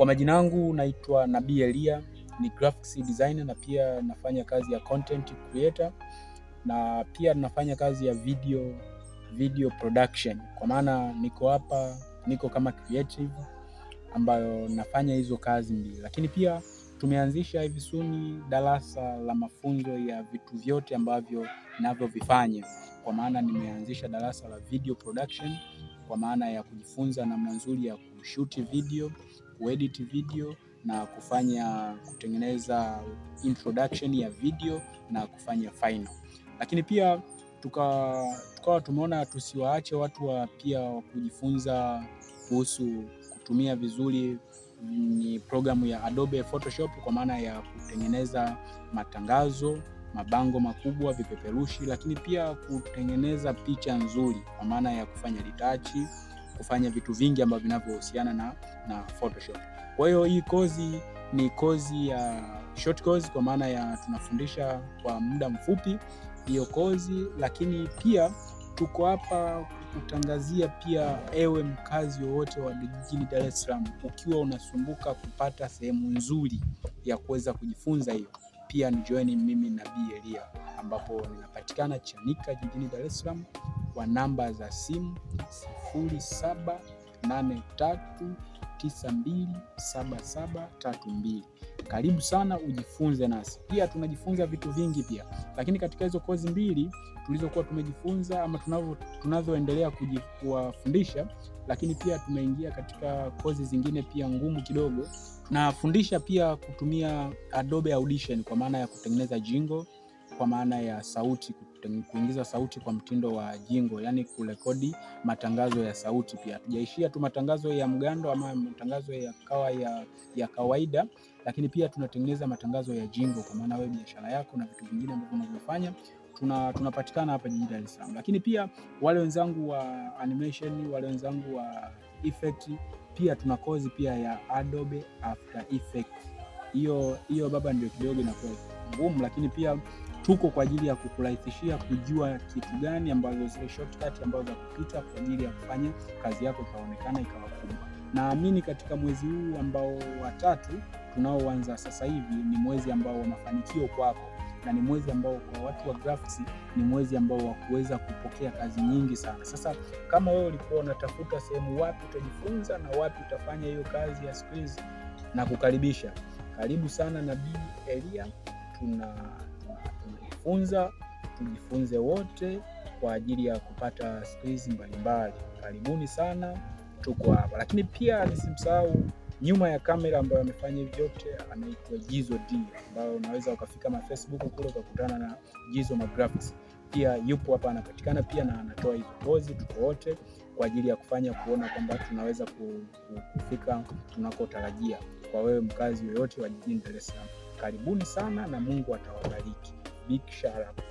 Kwa majina yangu naitwa Nabii Elia, ni graphics designer na pia nafanya kazi ya content creator na pia nafanya kazi ya video production. Kwa maana niko kama creative ambayo nafanya hizo kazi mbili. Lakini pia tumeanzisha hivi suni darasa la mafunzo ya vitu vyote ambavyo ninavyovifanya. Kwa maana nimeanzisha darasa la video production, kwa maana ya kujifunza namna nzuri ya kushoot video, kuedit video na kutengeneza introduction ya video na kufanya final. Lakini pia tukawa tumeona tusiwaache watu pia kujifunza kuhusu kutumia vizuri ni programu ya Adobe Photoshop, kwa maana ya kutengeneza matangazo, mabango makubwa, vipeperushi, lakini pia kutengeneza picha nzuri kwa maana ya kufanya retouch, kufanya vitu vingi ambavyo vinavyohusiana na Photoshop. Kwa hiyo hii kozi ni kozi ya short course, kwa maana ya tunafundisha kwa muda mfupi hiyo kozi. Lakini pia tuko hapa kutangazia pia ewe mkazi wowote wa jijini Dar es Salaam, ukiwa unasumbuka kupata sehemu nzuri ya kuweza kujifunza hiyo, pia ni join mimi Nabii Elia, ambapo ninapatikana Chanika jijini Dar es Salaam kwa namba za simu 0783927732. Karibu sana ujifunze nasi. Pia tunajifunza vitu vingi pia. Lakini katika hizo kozi mbili tulizokuwa tumejifunza ama tunazoendelea kuwafundisha, lakini pia tumeingia katika kozi zingine pia ngumu kidogo. Tunafundisha pia kutumia Adobe Audition, kwa maana ya kutengeneza jingle, kwa maana ya sauti, kuingiza sauti kwa mtindo wa jingle, yani kurekodi matangazo ya sauti. Pia tujaishia tu matangazo ya mgando ama matangazo ya kawaida, lakini pia tunatengeneza matangazo ya jingle, kwa maana wewe biashara yako na vitu vingine ambavyo unavyofanya tunapatikana hapa jijini Dar es Salaam. Lakini pia wale wenzangu wa animation, wale wenzangu wa effect, pia tuna kozi pia ya Adobe After Effects. Hiyo baba ndio kidogo inakuwa ngumu, lakini pia tuko kwa ajili ya kukurahisishia kujua kitu gani ambazo zile shortcut ambazo za kupita kwa ajili ya kufanya kazi yako ikaonekana ikawa kubwa. Naamini katika mwezi huu ambao wa 3 tunaoanza sasa hivi ni mwezi ambao wa mafanikio kwako, na ni mwezi ambao kwa watu wa graphics ni mwezi ambao wa kuweza kupokea kazi nyingi sana. Sasa kama wewe ulikuwa unatafuta sehemu wapi utajifunza na wapi utafanya hiyo kazi ya skills, na kukaribisha, karibu sana Nabii Elia. Tujifunze wote kwa ajili ya kupata skills mbalimbali. Karibuni sana, tuko hapa. Lakini pia nisimsahau nyuma ya kamera ambayo amefanya hivi vyote anaitwa Jizo D, ambayo unaweza ukafika Facebook kule ukakutana na Jizo Graphics. Pia yupo hapa, anapatikana pia na anatoa hizo kozi. Tuko wote kwa ajili ya kuona kwamba tunaweza kufika tunakotarajia. Kwa wewe mkazi yoyote wa jijini Dar es Salaam, karibuni sana na Mungu atawabariki. Big shout out.